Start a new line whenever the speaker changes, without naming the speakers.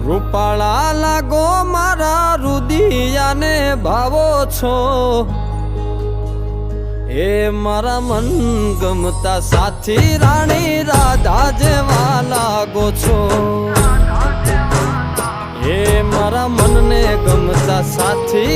રૂપાળા લાગો મારા રુદિયાને ભાવો છો, એ મારા મન ગમતા સાથી રાણી રાધા જેવા લાગો છો, એ મારા મનને ગમતા સાથી